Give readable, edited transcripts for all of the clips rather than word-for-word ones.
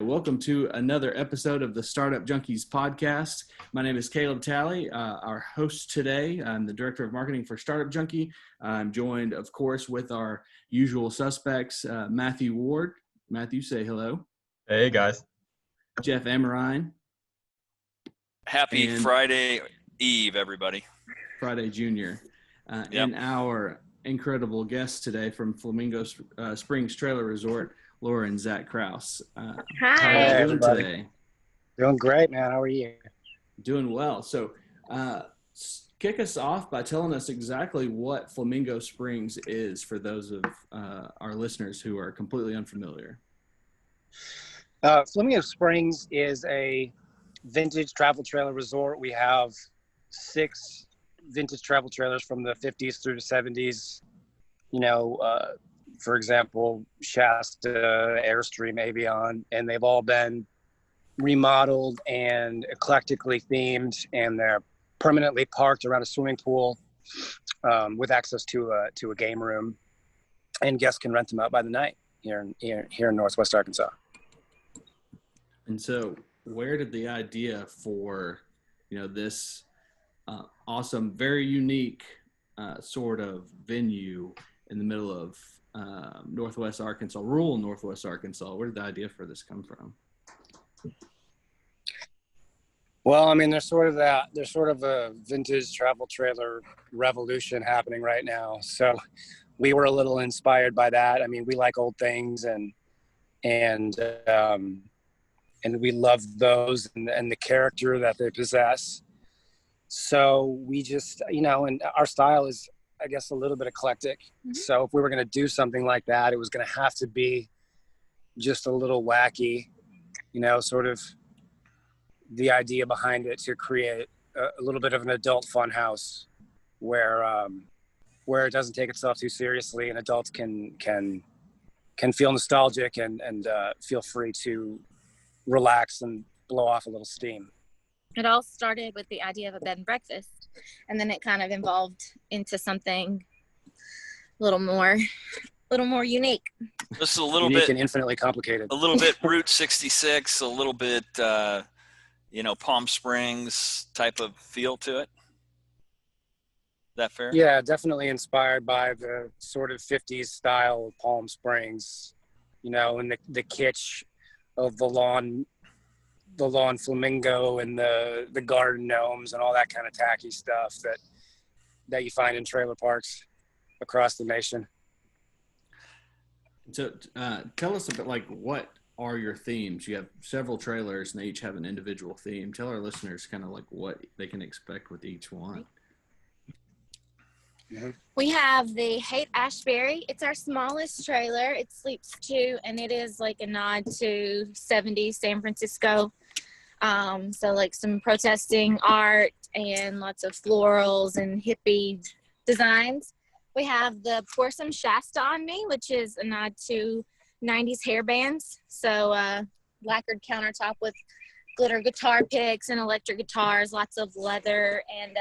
Welcome to another episode of the Startup Junkies podcast. My name is Caleb Talley, our host today. I'm the Director of Marketing for Startup Junkie. I'm joined, of course, with our usual suspects, Matthew Ward. Matthew, say hello. Hey, guys. Jeff Amarine. Happy Friday Eve, everybody. Friday Junior. And our incredible guest today from Flamingo Springs Trailer Resort, Laura and Zack Kraus. Hi. How are you doing today? Doing great, man. How are you? Doing well. So kick us off by telling us exactly what Flamingo Springs is for those of our listeners who are completely unfamiliar. Flamingo Springs is a vintage travel trailer resort. We have 6 vintage travel trailers from the 50s through the 70s. For example, Shasta, Airstream, Avion, and they've all been remodeled and eclectically themed, and they're permanently parked around a swimming pool with access to a game room, and guests can rent them out by the night here in Northwest Arkansas. And so, where did the idea for this awesome, very unique sort of venue in the middle of Northwest Arkansas, rural Northwest Arkansas, where did the idea for this come from? Well, I mean, there's sort of a vintage travel trailer revolution happening right now. So we were a little inspired by that. I mean, we like old things and we love those and the character that they possess. So we just, and our style is, I guess, a little bit eclectic. Mm-hmm. So if we were going to do something like that, it was going to have to be just a little wacky, sort of the idea behind it to create a little bit of an adult fun house where it doesn't take itself too seriously, and adults can feel nostalgic and feel free to relax and blow off a little steam. It all started with the idea of a bed and breakfast, and then it kind of evolved into something a little more unique. Just a little unique bit and infinitely complicated. A little bit Route 66, a little bit Palm Springs type of feel to it. Is that fair? Yeah, definitely inspired by the sort of 50s style of Palm Springs, and the kitsch of the lawn flamingo and the garden gnomes and all that kind of tacky stuff that you find in trailer parks across the nation. So tell us a bit, what are your themes? You have several trailers and they each have an individual theme. Tell our listeners kind of what they can expect with each one. Mm-hmm. We have the Haight Ashbury. It's our smallest trailer. It sleeps 2, and it is like a nod to 70s San Francisco. So some protesting art and lots of florals and hippie designs. We have the Pour Some Shasta on Me, which is a nod to 90s hair bands. So lacquered countertop with glitter guitar picks and electric guitars, lots of leather and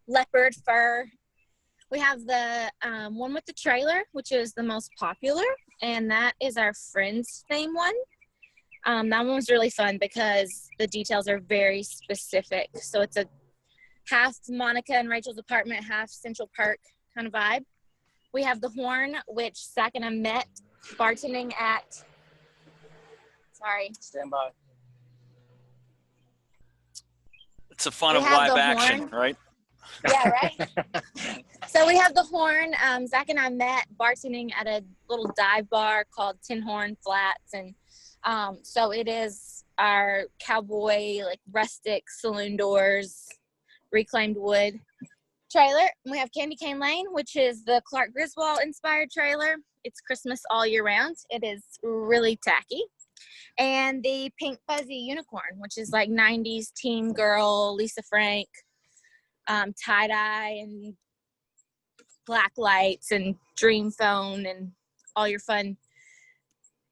leopard fur. We have the one with the trailer, which is the most popular, and that is our Friends theme one. That one was really fun because the details are very specific. So it's a half Monica and Rachel's apartment, half Central Park kind of vibe. We have the Horn, which Zack and I met bartending at, Stand by. It's a fun of live action, right? Yeah, right? So we have the Horn. Zack and I met bartending at a little dive bar called Tin Horn Flats, and so it is our cowboy, rustic saloon doors, reclaimed wood trailer. We have Candy Cane Lane, which is the Clark Griswold inspired trailer. It's Christmas all year round. It is really tacky. And the Pink Fuzzy Unicorn, which is 90s teen girl, Lisa Frank, tie-dye and black lights and dream phone and all your fun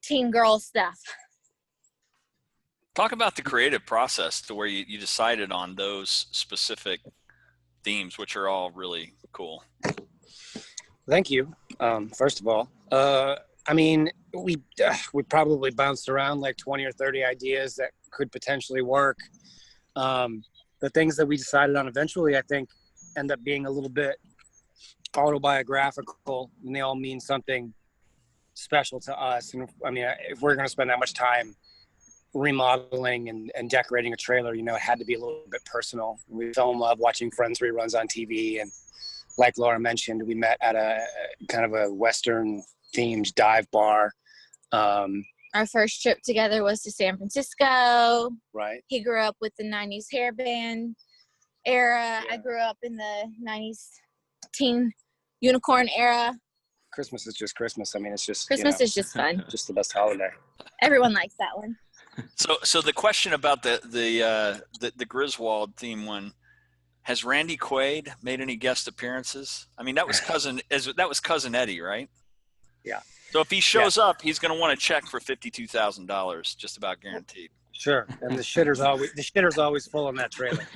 teen girl stuff. Talk about the creative process to where you decided on those specific themes, which are all really cool. Thank you. First of all, I mean, we probably bounced around like 20 or 30 ideas that could potentially work. The things that we decided on eventually, I think, end up being a little bit autobiographical, and they all mean something special to us. And I mean, if we're going to spend that much time remodeling and decorating a trailer, you know, it had to be a little bit personal. We fell in love watching Friends reruns on TV, and like Laura mentioned, we met at a kind of a Western themed dive bar. Our first trip together was to San Francisco. Right. He grew up with the 90s hairband era. Yeah. I grew up in the 90s teen unicorn era. Christmas is just Christmas. I mean, it's just Christmas is just fun. just the best holiday. Everyone likes that one. So the question about the Griswold theme one, has Randy Quaid made any guest appearances? I mean, that was cousin Eddie, right? Yeah. So if he shows up, he's going to want a check for $52,000, just about guaranteed. Sure. And the shitter's always full in that trailer.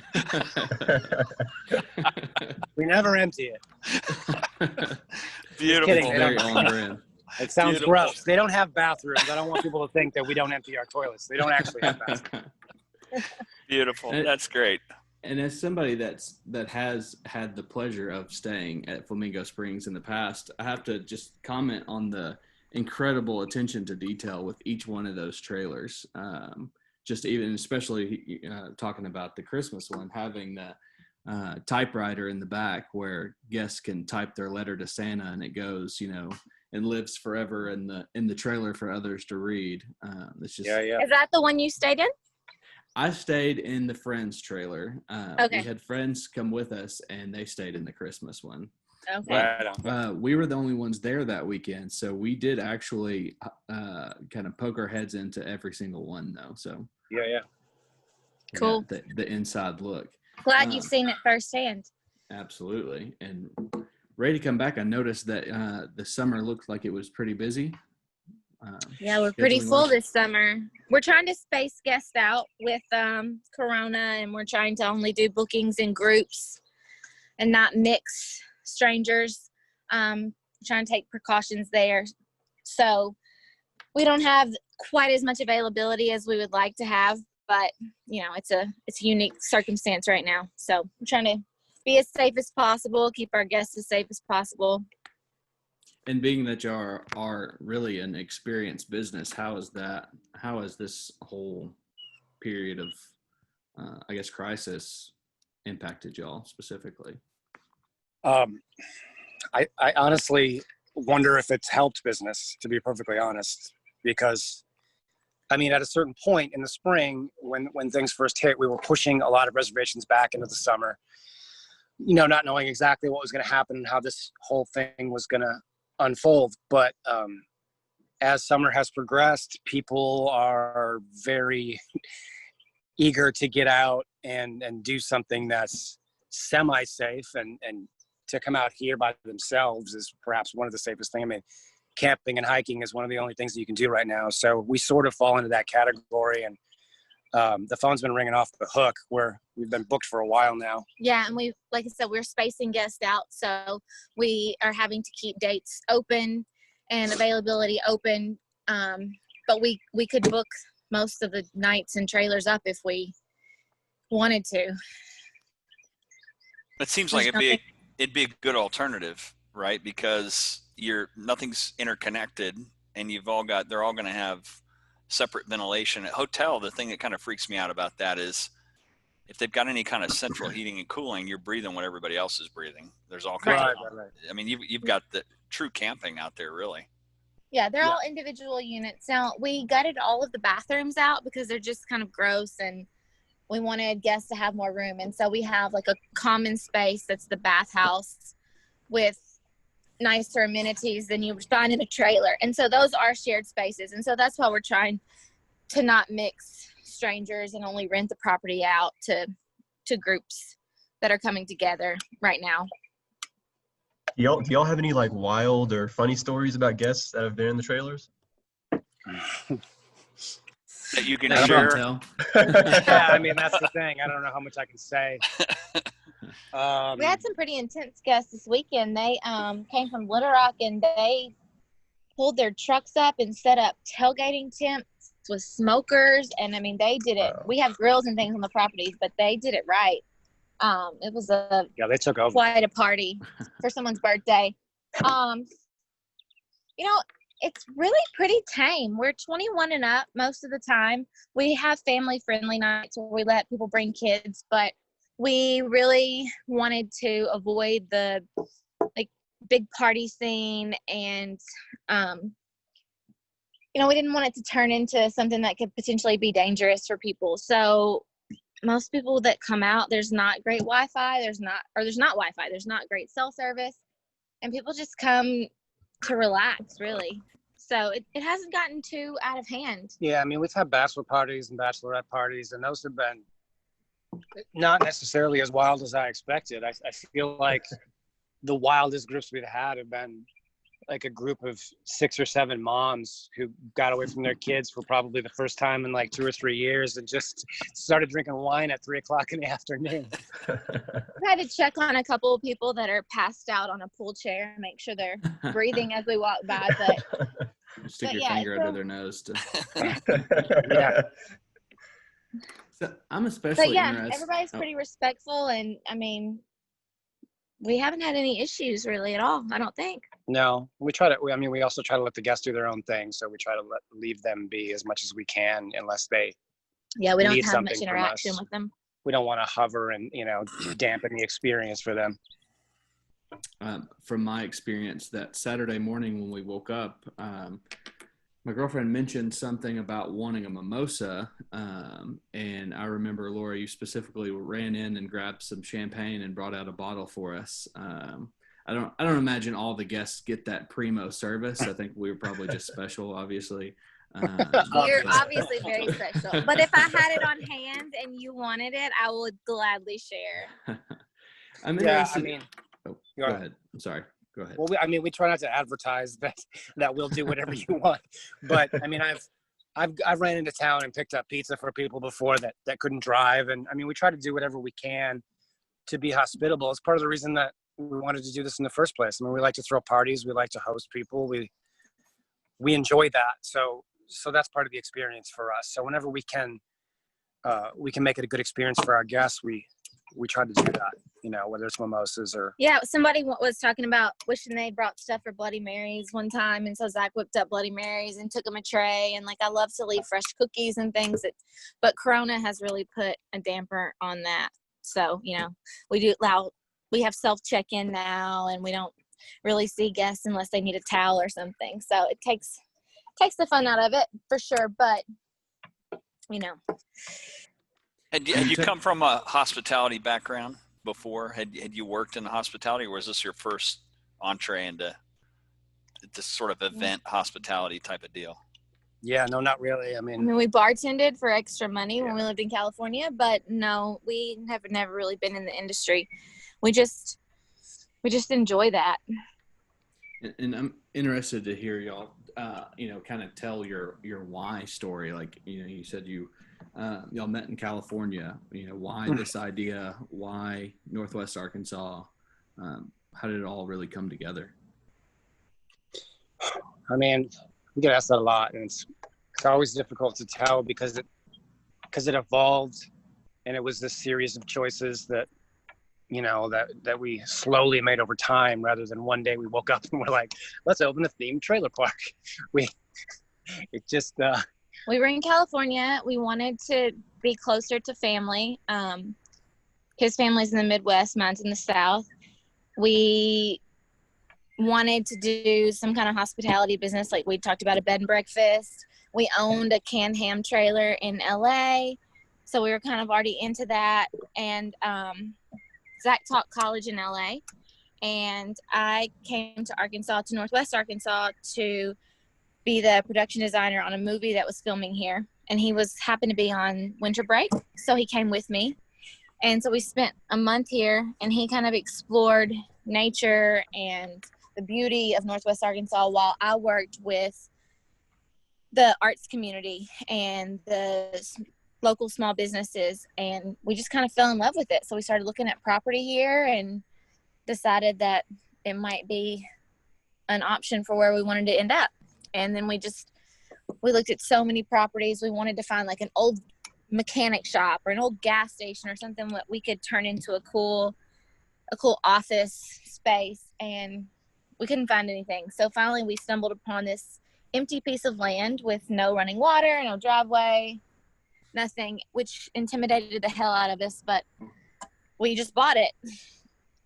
We never empty it. Beautiful. Kidding, Very on brand. It sounds Beautiful. gross. They don't have bathrooms. I don't want people to think that we don't empty our toilets. They don't actually have bathrooms. Beautiful. That's great. And as somebody that has had the pleasure of staying at Flamingo Springs in the past, I have to just comment on the incredible attention to detail with each one of those trailers. Just even, especially talking about the Christmas one, having the typewriter in the back where guests can type their letter to Santa, and it goes, you know, and lives forever in the trailer for others to read. It's just, Yeah. Is that the one you stayed in? I stayed in the Friends trailer. Okay. We had friends come with us, and they stayed in the Christmas one. Okay. Right on. We were the only ones there that weekend, so we did actually kind of poke our heads into every single one, though. So Yeah. Cool. The inside look. Glad you've seen it firsthand. Absolutely. And ready to come back, I noticed that the summer looked like it was pretty busy. Yeah, we're pretty scheduling full wise. this summer. We're trying to space guests out with Corona, and we're trying to only do bookings in groups and not mix strangers. Trying to take precautions there. So we don't have quite as much availability as we would like to have, but you know, it's a unique circumstance right now. So we're trying to be as safe as possible, keep our guests as safe as possible. And being that you are really an experienced business, how has this whole period of, I guess, crisis impacted y'all specifically? I honestly wonder if it's helped business, to be perfectly honest, because I mean, at a certain point in the spring, when things first hit, we were pushing a lot of reservations back into the summer, you know, not knowing exactly what was going to happen and how this whole thing was going to unfold. But as summer has progressed, people are very eager to get out and do something that's semi-safe, and to come out here by themselves is perhaps one of the safest things. I mean, camping and hiking is one of the only things that you can do right now. So we sort of fall into that category, and the phone's been ringing off the hook where we've been booked for a while now. Yeah, and like I said, we're spacing guests out, so we are having to keep dates open and availability open. But we could book most of the nights and trailers up if we wanted to. It seems like it'd be a good alternative, right? Because nothing's interconnected, and they're all going to have separate ventilation. At hotel, the thing that kind of freaks me out about that is if they've got any kind of central heating and cooling, you're breathing what everybody else is breathing. There's all kinds of, Right. I mean, you've got the true camping out there, really. Yeah, they're all individual units. Now, we gutted all of the bathrooms out because they're just kind of gross, and we wanted guests to have more room. And so we have like a common space that's the bathhouse with nicer amenities than you would find in a trailer. And so those are shared spaces. And so that's why we're trying to not mix strangers and only rent the property out to groups that are coming together right now. Do y'all have any like wild or funny stories about guests that have been in the trailers? That you can That you share. can tell. Yeah, I mean, that's the thing. I don't know how much I can say. We had some pretty intense guests this weekend. They came from Little Rock, and they pulled their trucks up and set up tailgating tents with smokers. And I mean, they did it. Wow. We have grills and things on the properties, but they did it right. It was They took over. quite a party for someone's birthday. You know, it's really pretty tame. We're 21 and up most of the time. We have family friendly nights where we let people bring kids, but we really wanted to avoid the like big party scene, and we didn't want it to turn into something that could potentially be dangerous for people. So most people that come out, there's not great Wi-Fi, there's not Wi-Fi, there's not great cell service, and people just come to relax, really. So it hasn't gotten too out of hand. Yeah, I mean, we've had bachelor parties and bachelorette parties, and those have been not necessarily as wild as I expected. I feel like the wildest groups we've had have been like a group of 6 or 7 moms who got away from their kids for probably the first time in like 2 or 3 years and just started drinking wine at 3:00 in the afternoon. I had to check on a couple of people that are passed out on a pool chair and make sure they're breathing as we walk by. But Stick But your yeah, finger so- under their nose. Yeah. So I'm especially yeah, interested. everybody's pretty respectful, and I mean, we haven't had any issues really at all, I don't think. No, we also try to let the guests do their own thing. So we try to leave them be as much as we can, unless they, Yeah, we don't Need have much something from interaction us. with them. we don't want to hover and, dampen the experience for them. From my experience, that Saturday morning when we woke up, my girlfriend mentioned something about wanting a mimosa, and I remember, Laura, you specifically ran in and grabbed some champagne and brought out a bottle for us. I don't imagine all the guests get that primo service. I think we were probably just special, obviously. You're so- obviously very special. But if I had it on hand and you wanted it, I would gladly share. I'm Yeah, interested. I mean, Oh, go go ahead. ahead. I'm sorry. Go ahead. well, we try not to advertise that we'll do whatever you want. But I mean, I've ran into town and picked up pizza for people before that couldn't drive. And I mean, we try to do whatever we can to be hospitable. It's part of the reason that we wanted to do this in the first place. I mean, we like to throw parties. We like to host people. We enjoy that. So that's part of the experience for us. So whenever we can make it a good experience for our guests, we try to do that, whether it's mimosas or. Yeah, somebody was talking about wishing they brought stuff for Bloody Marys one time, and so Zack whipped up Bloody Marys and took them a tray, and like I love to leave fresh cookies and things, but Corona has really put a damper on that. So we have self check-in now, and we don't really see guests unless they need a towel or something. So it takes the fun out of it for sure, but Had you come from a hospitality background before? Had you worked in the hospitality, or was this your first entree into this sort of event hospitality type of deal? Yeah, no, not really. I mean, we bartended for extra money when we lived in California, but no, we have never really been in the industry. We just enjoy that. And I'm interested to hear y'all, kind of tell your why story. Like, you said y'all met in California. Why this idea? Why Northwest Arkansas? How did it all really come together? I mean, we get asked that a lot, and it's always difficult to tell because it evolved, and it was this series of choices that that we slowly made over time, rather than one day we woke up and we're like, let's open a themed trailer park. We were in California. We wanted to be closer to family. His family's in the Midwest, mine's in the South. We wanted to do some kind of hospitality business. Like we talked about a bed and breakfast. We owned a canned ham trailer in LA. So we were kind of already into that. And Zack taught college in LA. And I came to Arkansas, to Northwest Arkansas, to be the production designer on a movie that was filming here. And he happened to be on winter break. So he came with me. And so we spent a month here, and he kind of explored nature and the beauty of Northwest Arkansas while I worked with the arts community and the local small businesses. And we just kind of fell in love with it. So we started looking at property here and decided that it might be an option for where we wanted to end up. And then we looked at so many properties. We wanted to find like an old mechanic shop or an old gas station or something that we could turn into a cool office space, and we couldn't find anything. So finally we stumbled upon this empty piece of land with no running water, no driveway, nothing, which intimidated the hell out of us, but we just bought it.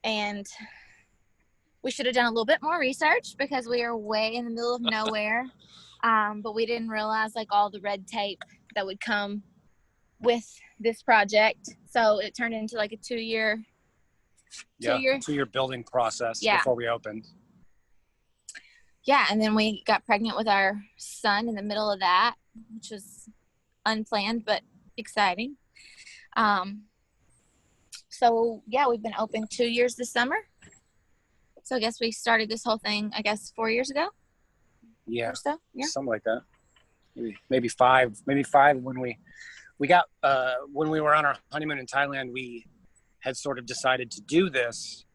And we should have done a little bit more research because we are way in the middle of nowhere. But we didn't realize like all the red tape that would come with this project. So it turned into like a two-year building process before we opened. Yeah, and then we got pregnant with our son in the middle of that, which was unplanned but exciting. So yeah, we've been open 2 years this summer. So I guess we started this whole thing, 4 years ago. Yeah, or so. Yeah, something like that. Maybe five when we got when we were on our honeymoon in Thailand, we had sort of decided to do this,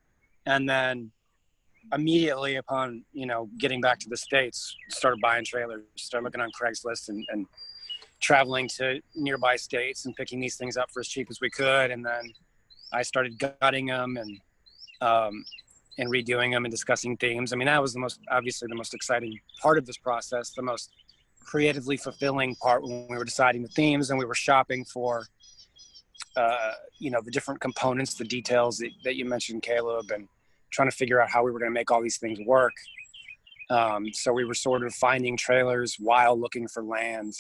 and then immediately upon getting back to the States, started buying trailers, started looking on Craigslist and traveling to nearby states and picking these things up for as cheap as we could. And then I started gutting them and redoing them and discussing themes. I mean, that was the most exciting part of this process, the most creatively fulfilling part when we were deciding the themes and we were shopping for the different components, the details that you mentioned, Caleb, and trying to figure out how we were going to make all these things work. So we were sort of finding trailers while looking for land.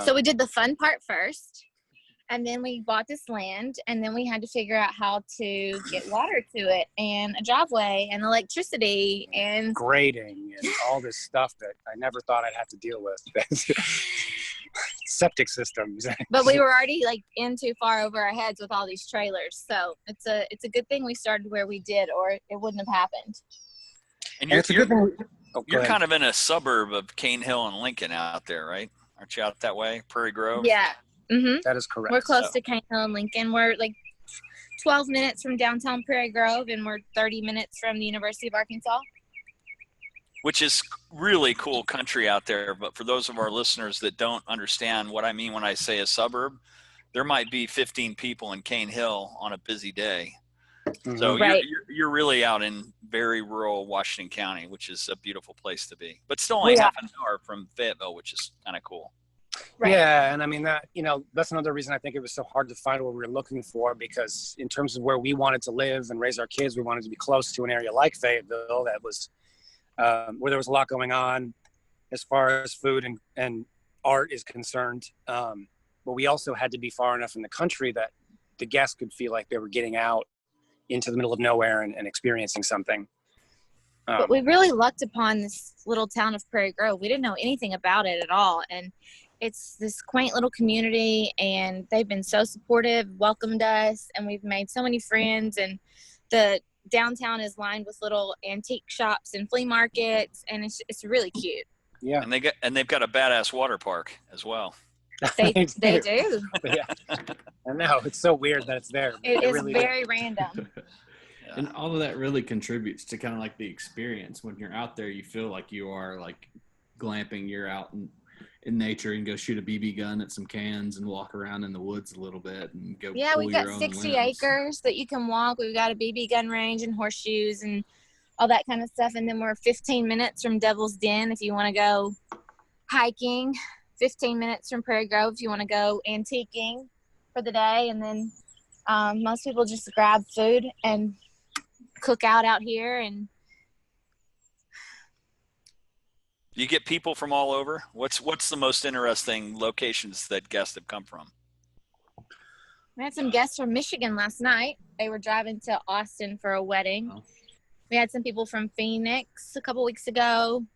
So we did the fun part first, and then we bought this land, and then we had to figure out how to get water to it, and a driveway, and electricity, and grading, and all this stuff that I never thought I'd have to deal with. Septic systems. But we were already in too far over our heads with all these trailers. So it's a good thing we started where we did, or it wouldn't have happened. And you're kind of in a suburb of Cane Hill and Lincoln out there, right? Aren't you out that way? Prairie Grove? Yeah. Mm-hmm. That is correct. We're close to Cane Hill and Lincoln. We're 12 minutes from downtown Prairie Grove, and we're 30 minutes from the University of Arkansas. Which is really cool country out there. But for those of our listeners that don't understand what I mean when I say a suburb, there might be 15 people in Cane Hill on a busy day. Mm-hmm. So right. you're really out in very rural Washington County, which is a beautiful place to be. But still only half an hour from Fayetteville, which is kind of cool. Right. Yeah, and I mean that's another reason I think it was so hard to find what we were looking for, because in terms of where we wanted to live and raise our kids, we wanted to be close to an area like Fayetteville that was where there was a lot going on as far as food and art is concerned. But we also had to be far enough in the country that the guests could feel like they were getting out into the middle of nowhere and experiencing something. But we really lucked upon this little town of Prairie Grove. We didn't know anything about it at all. And it's this quaint little community, and they've been so supportive, welcomed us, and we've made so many friends. And the downtown is lined with little antique shops and flea markets, and it's really cute. Yeah, and they've got a badass water park as well. They do. Yeah. I know, it's so weird that it's there. It is really very random. And all of that really contributes to kind of the experience. When you're out there, you feel like you are glamping. You're out in nature and go shoot a BB gun at some cans and walk around in the woods a little bit and go. Yeah, we've got 60 limbs. acres that you can walk. We've got a BB gun range and horseshoes and all that kind of stuff. And then we're 15 minutes from Devil's Den if you want to go hiking, 15 minutes from Prairie Grove if you want to go antiquing for the day. And then most people just grab food and cook out here. And you get people from all over. What's the most interesting locations that guests have come from? We had some guests from Michigan last night. They were driving to Austin for a wedding. Oh. We had some people from Phoenix a couple weeks ago.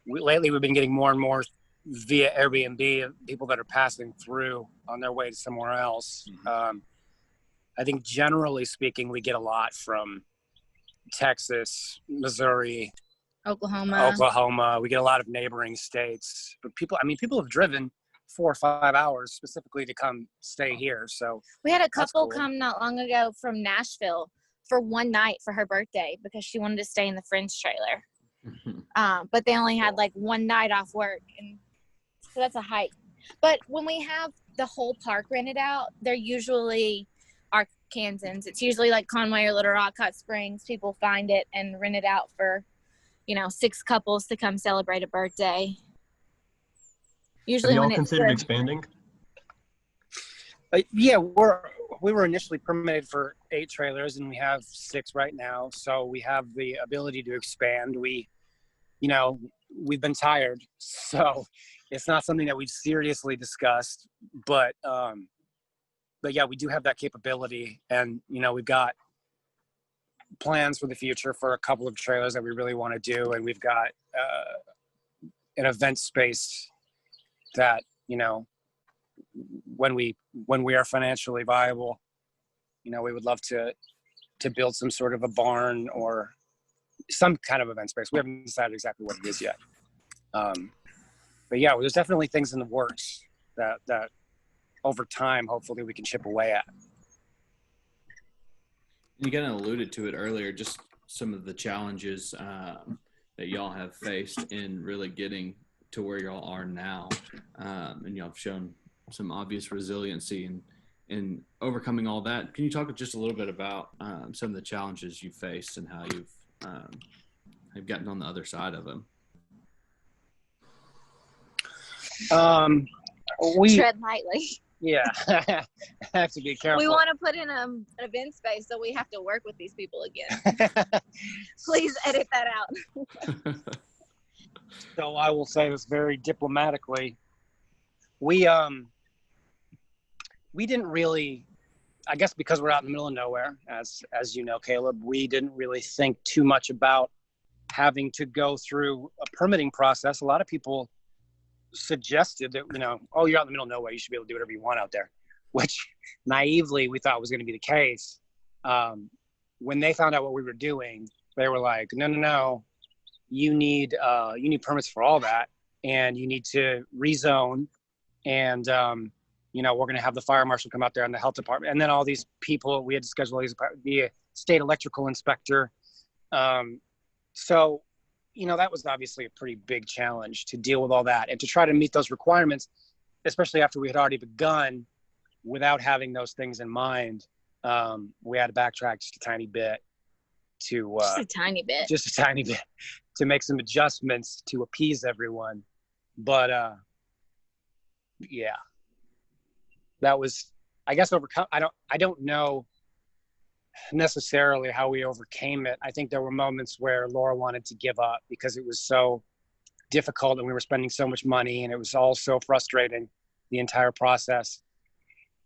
Lately, we've been getting more and more via Airbnb, people that are passing through on their way to somewhere else. Mm-hmm. I think generally speaking, we get a lot from Texas, Missouri, Oklahoma. We get a lot of neighboring states. But people have driven 4 or 5 hours specifically to come stay here. So we had a couple come not long ago from Nashville for one night for her birthday because she wanted to stay in the friend's trailer. but they only had like one night off work, and so that's a hike. But when we have the whole park rented out, they're usually Arkansans. It's usually like Conway or Little Rock, Hot Springs. People find it and rent it out for, 6 couples to come celebrate a birthday. Usually, Have when y'all it's considered good. expanding? Yeah, we were initially permitted for 8 trailers, and we have 6 right now. So we have the ability to expand. We've been tired, so it's not something that we've seriously discussed. But yeah, we do have that capability, and we've got plans for the future for a couple of trailers that we really want to do, and we've got an event space that when we are financially viable, we would love to build some sort of a barn or some kind of event space. We haven't decided exactly what it is yet. But yeah, there's definitely things in the works that over time, hopefully we can chip away at. You kind of alluded to it earlier, just some of the challenges that y'all have faced in really getting to where y'all are now. And y'all have shown some obvious resiliency in overcoming all that. Can you talk just a little bit about some of the challenges you faced and how you've gotten on the other side of them? Tread lightly. Yeah, I have to be careful. We want to put in an event space, so we have to work with these people again. Please edit that out. So I will say this very diplomatically. We didn't really, I guess because we're out in the middle of nowhere, as you know, Caleb, we didn't really think too much about having to go through a permitting process. A lot of people suggested that, oh, you're out in the middle of nowhere, you should be able to do whatever you want out there, which naively we thought was going to be the case. When they found out what we were doing, they were like, no, you need permits for all that, and you need to rezone, and we're going to have the fire marshal come out there and the health department, and then all these people, we had to schedule the state electrical inspector. So that was obviously a pretty big challenge to deal with all that and to try to meet those requirements, especially after we had already begun without having those things in mind. We had to backtrack just a tiny bit just a tiny bit to make some adjustments to appease everyone. But yeah, that was, I guess, overcome. I don't know necessarily how we overcame it. I think there were moments where Laura wanted to give up because it was so difficult and we were spending so much money and it was all so frustrating, the entire process.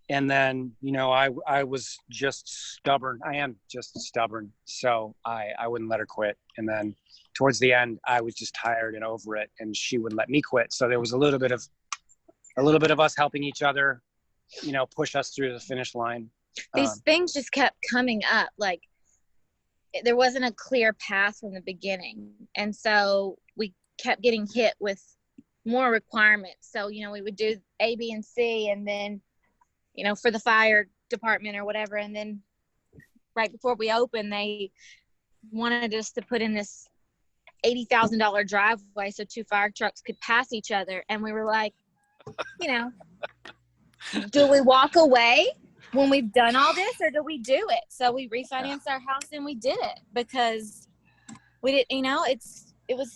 And then, I was just stubborn. I am just stubborn. So I wouldn't let her quit. And then towards the end, I was just tired and over it, and she wouldn't let me quit. So there was a little bit of us helping each other, push us through the finish line. These things just kept coming up. Like, there wasn't a clear path from the beginning. And so we kept getting hit with more requirements. So, we would do A, B, and C, and then, for the fire department or whatever. And then right before we opened, they wanted us to put in this $80,000 driveway so 2 fire trucks could pass each other. And we were like, do we walk away when we've done all this, or do we do it? So we refinanced our house and we did it because we didn't,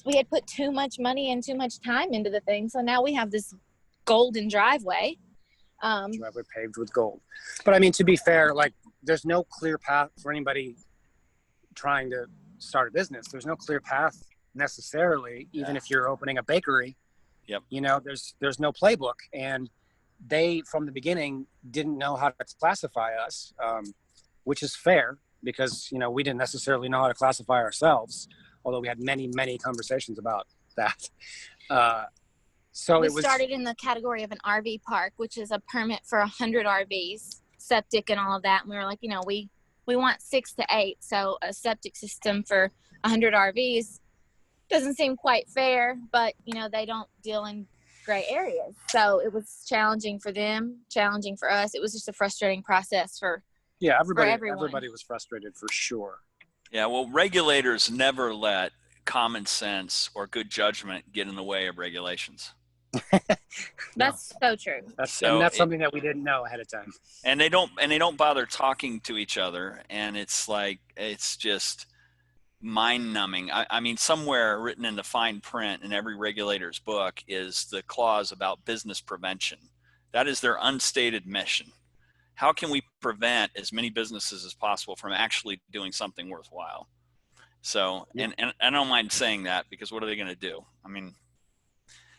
we had put too much money and too much time into the thing. So now we have this golden driveway. Driveway paved with gold. But I mean, to be fair, like, there's no clear path for anybody trying to start a business. There's no clear path necessarily, even if you're opening a bakery. Yep. There's no playbook, and they from the beginning didn't know how to classify us, which is fair because we didn't necessarily know how to classify ourselves, although we had many conversations about that. So we started in the category of an RV park, which is a permit for 100 RVs, septic and all of that. And we were like, we want 6 to 8. So a septic system for 100 RVs doesn't seem quite fair, but they don't deal in gray areas. So it was challenging for them, challenging for us. It was just a frustrating process for everyone. Everybody was frustrated for sure. Yeah, well, regulators never let common sense or good judgment get in the way of regulations. That's so true. That's something that we didn't know ahead of time. And they don't bother talking to each other. And it's like, it's just mind numbing. I mean, somewhere written in the fine print in every regulator's book is the clause about business prevention. That is their unstated mission. How can we prevent as many businesses as possible from actually doing something worthwhile? So, and I don't mind saying that, because what are they going to do? I mean,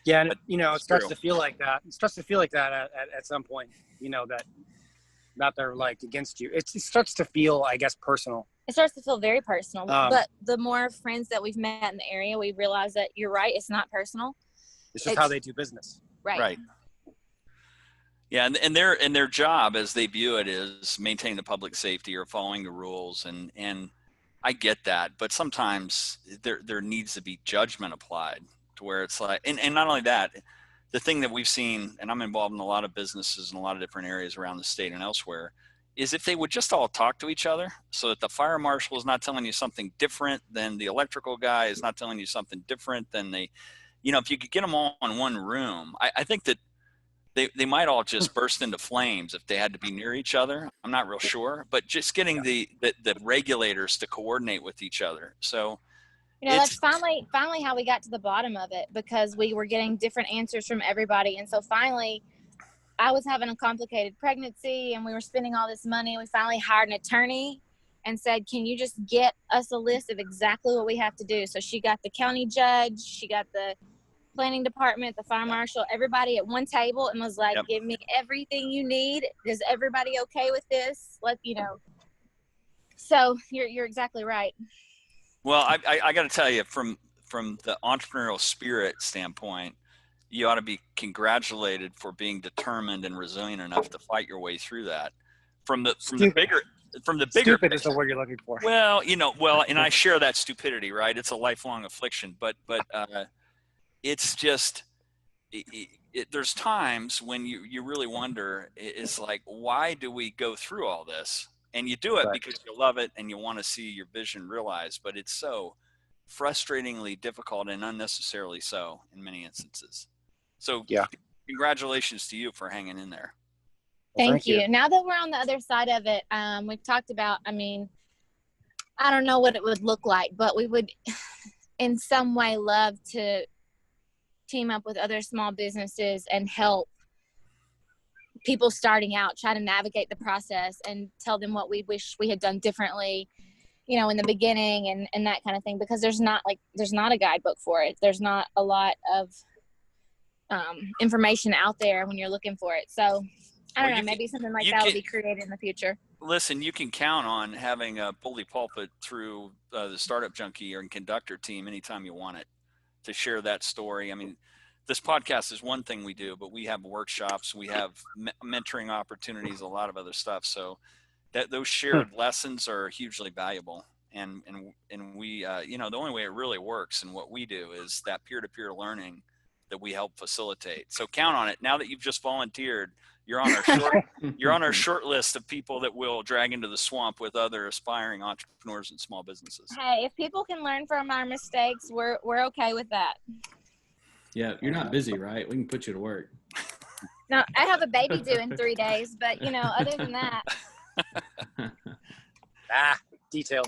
yeah, and it starts to feel like that. It starts to feel like that at some point, that they're like against you. It starts to feel, I guess, personal. It starts to feel very personal. But the more friends that we've met in the area, we realize that you're right. It's not personal. It's just how they do business. Right. Yeah, and their job, as they view it, is maintaining the public safety or following the rules, and I get that, but sometimes there needs to be judgment applied to where it's like, and not only that, the thing that we've seen, and I'm involved in a lot of businesses in a lot of different areas around the state and elsewhere, is if they would just all talk to each other, so that the fire marshal is not telling you something different than the electrical guy is not telling you something different than if you could get them all in one room, I think that they might all just burst into flames if they had to be near each other. I'm not real sure, but just getting the regulators to coordinate with each other. So, that's finally how we got to the bottom of it, because we were getting different answers from everybody. And so finally, I was having a complicated pregnancy and we were spending all this money. We finally hired an attorney and said, can you just get us a list of exactly what we have to do? So she got the county judge, she got the planning department, the fire marshal, everybody at one table, and was like, give me everything you need. Is everybody okay with this? So you're exactly right. Well, I got to tell you, from the entrepreneurial spirit standpoint, you ought to be congratulated for being determined and resilient enough to fight your way through that. From the bigger stupid is the word you're looking for. Well, and I share that stupidity, right? It's a lifelong affliction, but it's just, there's times when you really wonder, it's like, why do we go through all this? And you do it because you love it and you want to see your vision realized, but it's so frustratingly difficult and unnecessarily so in many instances. So congratulations to you for hanging in there. Thank you. Now that we're on the other side of it, we've talked about, I don't know what it would look like, but we would in some way love to team up with other small businesses and help people starting out try to navigate the process and tell them what we wish we had done differently, in the beginning and that kind of thing, because there's not a guidebook for it. There's not a lot of information out there when you're looking for it. So I don't know, maybe something like that will be created in the future. Listen, you can count on having a bully pulpit through the Startup Junkie and Conductor team anytime you want it to share that story. I mean, this podcast is one thing we do, but we have workshops, we have mentoring opportunities, a lot of other stuff. So those shared lessons are hugely valuable. And we, the only way it really works and what we do is that peer-to-peer learning that we help facilitate. So count on it. Now that you've just volunteered, you're on our short list of people that we'll drag into the swamp with other aspiring entrepreneurs and small businesses. Hey, if people can learn from our mistakes, we're okay with that. Yeah, you're not busy, right? We can put you to work. No, I have a baby due in 3 days, but other than that. Details.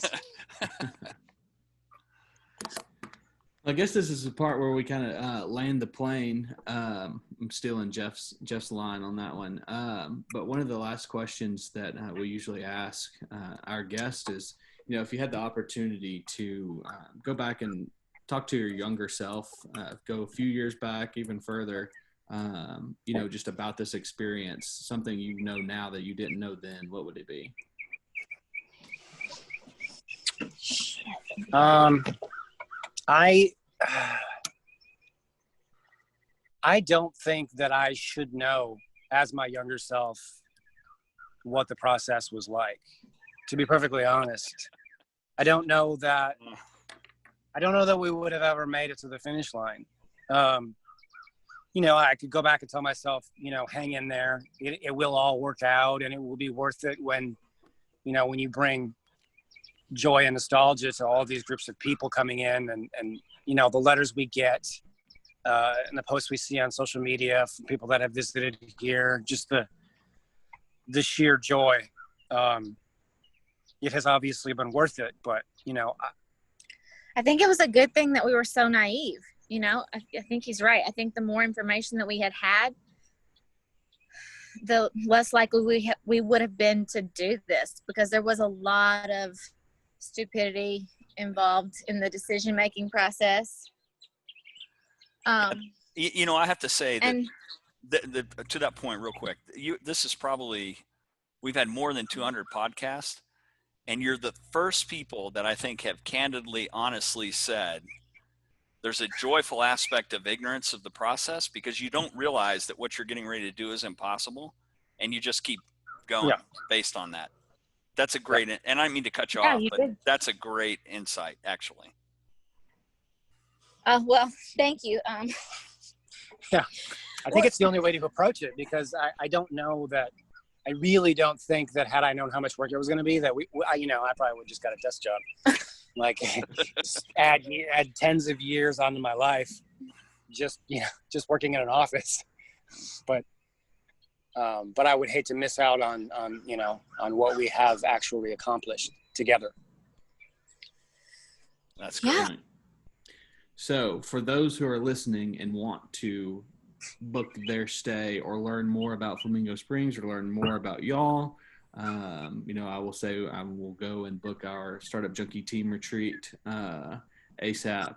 I guess this is the part where we kind of land the plane. I'm stealing Jeff's line on that one. But one of the last questions that we usually ask our guest is, if you had the opportunity to go back and talk to your younger self, go a few years back, even further, just about this experience, something now that you didn't know then, what would it be? I don't think that I should know, as my younger self, what the process was like. To be perfectly honest, I don't know that we would have ever made it to the finish line. I could go back and tell myself, hang in there. It will all work out, and it will be worth it when you bring joy and nostalgia to all these groups of people coming in, and you know, the letters we get and the posts we see on social media from people that have visited here, just the sheer joy. It has obviously been worth it, but you know, I think it was a good thing that we were so naive. You know, I think he's right. I think the more information that we had, the less likely we would have been to do this, because there was a lot of stupidity involved in the decision-making process. You know, I have to say that And to that point real quick, this is probably, we've had more than 200 podcasts, and you're the first people that I think have candidly, honestly said there's a joyful aspect of ignorance of the process, because you don't realize that what you're getting ready to do is impossible, and you just keep going based on that. That's a great, and I didn't mean to cut you off, but that's a great insight, actually. well, thank you. Yeah, I think it's the only way to approach it, because I don't know that, I really don't think that had I known how much work it was going to be, that you know, I probably would just got a desk job. Like add tens of years onto my life, just, you know, just working in an office. But I would hate to miss out on you know, on what we have actually accomplished together. That's great. Yeah. So for those who are listening and want to book their stay or learn more about Flamingo Springs or learn more about y'all, you know, I will say I will go and book our Startup Junkie team retreat ASAP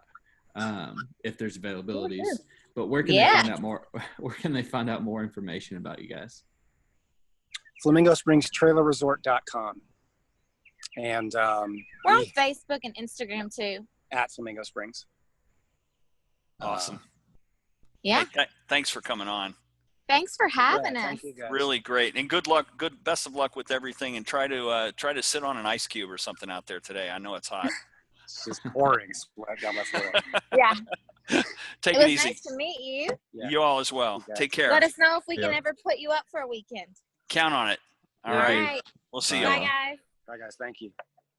if there's availabilities. But where can they find out more? Where can they find out more information about you guys? FlamingoSpringsTrailerResort.com. And we're on Facebook and Instagram too. At Flamingo Springs. Awesome. Yeah. Hey, thanks for coming on. Thanks for having us. Thank you, guys. Really great, and good luck. Best of luck with everything, and try to sit on an ice cube or something out there today. I know it's hot. It's just pouring sweat down my throat. Yeah. Take it it was easy. Nice to meet you. Yeah. You all as well. Okay. Take care. Let us know if we can ever put you up for a weekend. Count on it. All right. We'll see you. Bye, guys. Bye, guys. Thank you.